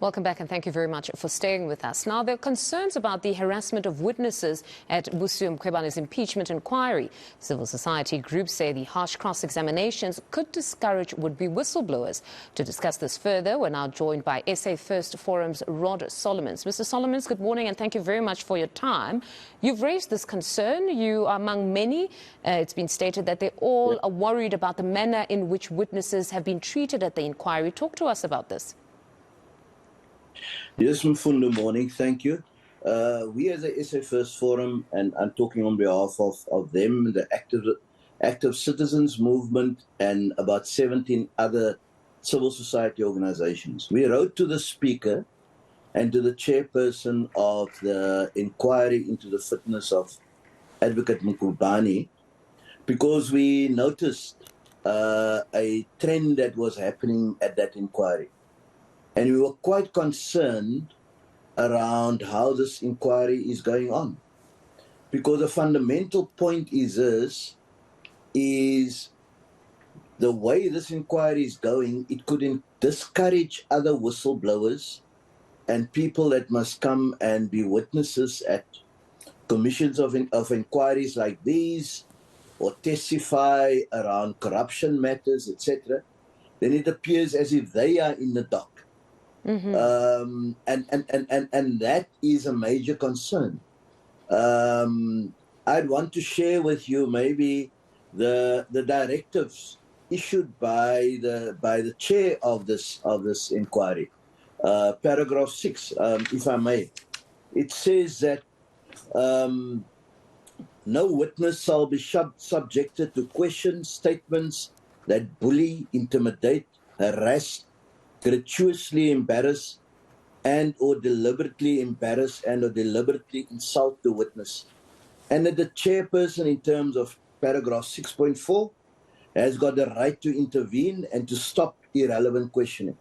Welcome back and thank you very much for staying with us. Now, there are concerns about the harassment of witnesses at Busisiwe Mkhwebane's impeachment inquiry. Civil society groups say the harsh cross-examinations could discourage would-be whistleblowers. To discuss this further, we're now joined by SA First Forum's Rod Solomons. Mr. Solomons, good morning and thank you very much for your time. You've raised this concern. You are among many. It's been stated that they all are worried about the manner in which witnesses have been treated at the inquiry. Talk to us about this. Yes, Mkhwebane, morning. Thank you. We as the SA First Forum, and I'm talking on behalf of them, the active citizens movement, and about 17 other civil society organizations. We wrote to the Speaker and to the chairperson of the inquiry into the fitness of Advocate Mkhwebane because we noticed a trend that was happening at that inquiry. And we were quite concerned around how this inquiry is going on. Because the fundamental point is the way this inquiry is going, it could discourage other whistleblowers and people that must come and be witnesses at commissions of inquiries like these or testify around corruption matters, etc. Then it appears as if they are in the dock. And that is a major concern. I'd want to share with you maybe the directives issued by the chair of this inquiry. Paragraph 6, if I may. It says that no witness shall be subjected to questions, statements that bully, intimidate, harass, gratuitously embarrass and or deliberately embarrass and or deliberately insult the witness. And that the chairperson in terms of paragraph 6.4 has got the right to intervene and to stop irrelevant questioning.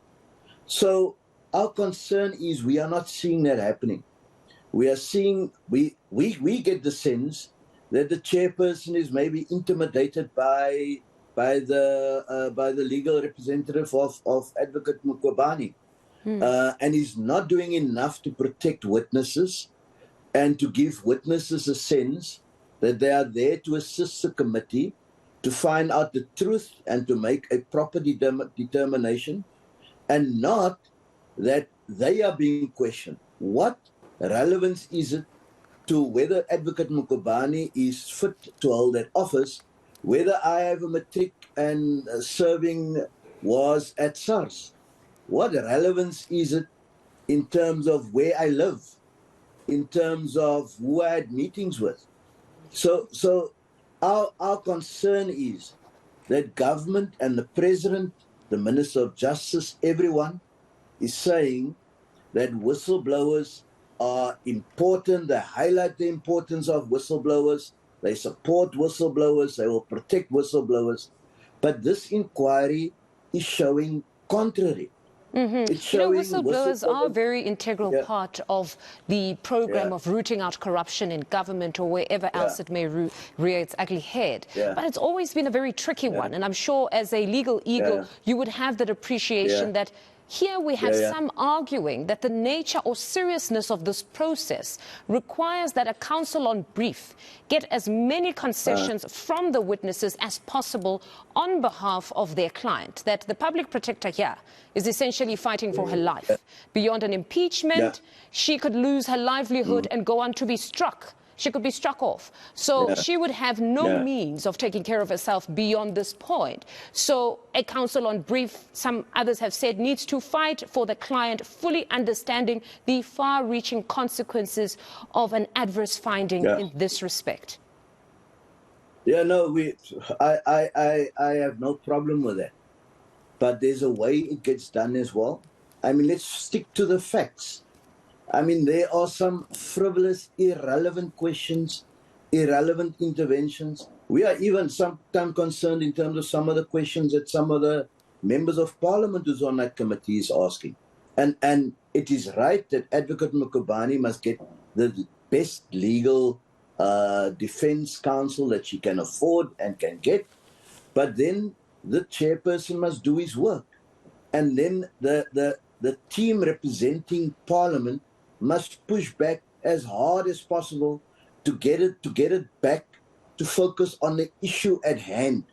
So our concern is we are not seeing that happening. We are seeing, we get the sense that the chairperson is maybe intimidated by the legal representative of Advocate Mkhwebane, and is not doing enough to protect witnesses and to give witnesses a sense that they are there to assist the committee to find out the truth and to make a proper determination, and not that they are being questioned. What relevance is it to whether Advocate Mkhwebane is fit to hold that office, whether I have a matric and serving was at SARS? What relevance is it in terms of where I live, in terms of who I had meetings with? So our concern is that government and the President, the Minister of Justice, everyone is saying that whistleblowers are important. They highlight the importance of whistleblowers. They support whistleblowers. They will protect whistleblowers. But this inquiry is showing contrary. It's showing whistleblowers are a very integral part of the program of rooting out corruption in government or wherever else it may rear its ugly head. But it's always been a very tricky one. And I'm sure as a legal eagle, you would have that appreciation that here we have some arguing that the nature or seriousness of this process requires that a counsel on brief get as many concessions from the witnesses as possible on behalf of their client, that the public protector here is essentially fighting for her life. Beyond an impeachment, she could lose her livelihood and go on to be struck. She could be struck off. So she would have no means of taking care of herself beyond this point. So a counsel on brief, some others have said, needs to fight for the client, fully understanding the far-reaching consequences of an adverse finding in this respect. Yeah, no, I have no problem with that. But there's a way it gets done as well. I mean, let's stick to the facts. I mean, there are some frivolous, irrelevant questions, irrelevant interventions. We are even sometimes concerned in terms of some of the questions that some of the members of parliament who's on that committee is asking. And it is right that Advocate Mkhwebane must get the best legal defense counsel that she can afford and can get. But then the chairperson must do his work. And then the the team representing Parliament must push back as hard as possible to get it back to focus on the issue at hand.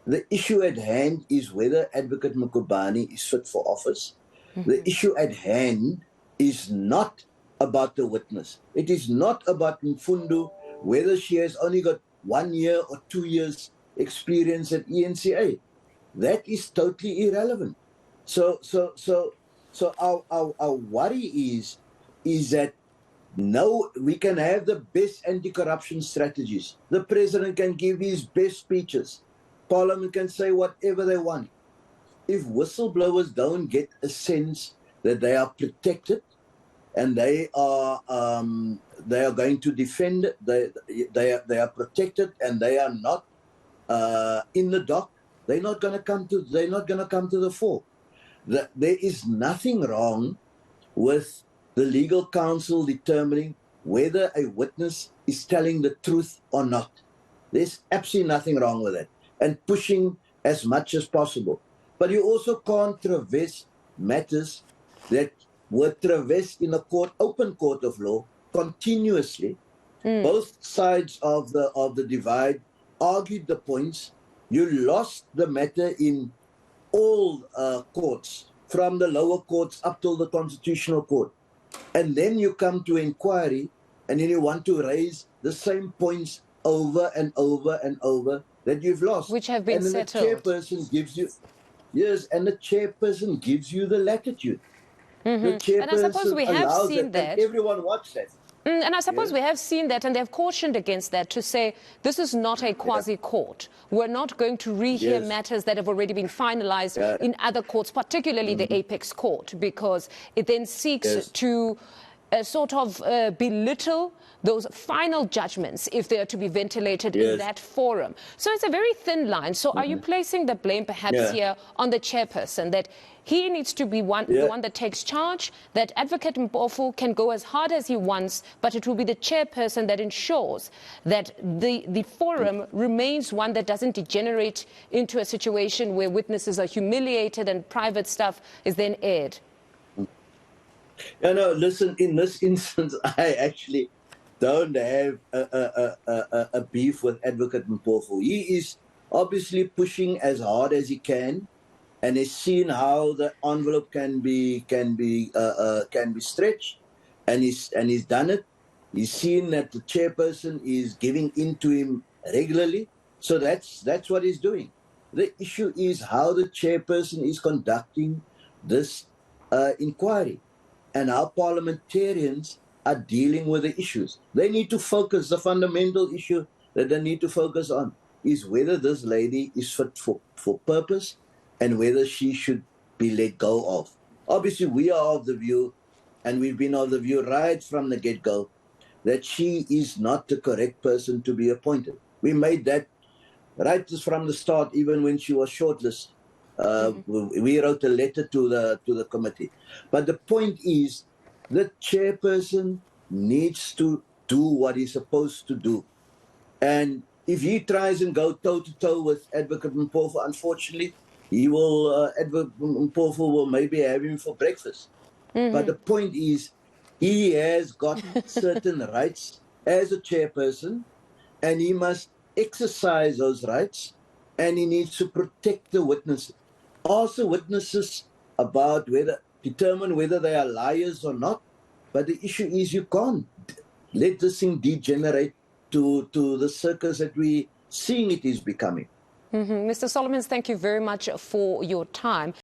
The issue at hand is whether Advocate Mkhwebane is fit for office. The issue at hand is not about the witness. It is not about Mfundu, whether she has only got 1 year or 2 years experience at eNCA. That is totally irrelevant. So our worry is that no, we can have the best anti-corruption strategies. The president can give his best speeches. Parliament can say whatever they want. If whistleblowers don't get a sense that they are protected and they are going to defend it, they are protected and they are not in the dock, they're not going to come to the fore. There is nothing wrong with the legal counsel determining whether a witness is telling the truth or not. There's absolutely nothing wrong with that, and pushing as much as possible. But you also can't traverse matters that were traversed in a open court of law continuously. Both sides of the divide argued the points. You lost the matter in all courts, from the lower courts up till the Constitutional Court. And then you come to inquiry, and then you want to raise the same points over and over and over that you've lost. Which have been settled. And the chairperson gives you, yes, and the chairperson gives you the latitude. The chairperson and I suppose we have seen that. And everyone watched that. And I suppose we have seen that, and they've cautioned against that, to say this is not a quasi-court. We're not going to rehear matters that have already been finalized in other courts, particularly the Apex Court, because it then seeks to sort of belittle those final judgments if they are to be ventilated in that forum. So it's a very thin line. So are you placing the blame perhaps here on the chairperson, that he needs to be the one that takes charge, that Advocate Mpofu can go as hard as he wants, but it will be the chairperson that ensures that the forum remains one that doesn't degenerate into a situation where witnesses are humiliated and private stuff is then aired? No, listen, in this instance, I actually don't have a beef with Advocate Mpofu. He is obviously pushing as hard as he can, and has seen how the envelope can be stretched, and he's done it. He's seen that the chairperson is giving in to him regularly, so that's what he's doing. The issue is how the chairperson is conducting this inquiry, and how parliamentarians are dealing with the issues. They need to focus. The fundamental issue that they need to focus on is whether this lady is fit for purpose, and whether she should be let go of. Obviously, we are of the view, and we've been of the view right from the get-go, that she is not the correct person to be appointed. We made that right from the start, even when she was shortlisted. We wrote a letter to the committee. But the point is, the chairperson needs to do what he's supposed to do. And if he tries and go toe-to-toe with Advocate Mpofu, unfortunately, Advocate Mpofu will maybe have him for breakfast. But the point is, he has got certain rights as a chairperson, and he must exercise those rights, and he needs to protect the witnesses. Also, witnesses determine whether they are liars or not. But the issue is, you can't let this thing degenerate to the circus that we're seeing it is becoming. Mr. Solomons, thank you very much for your time.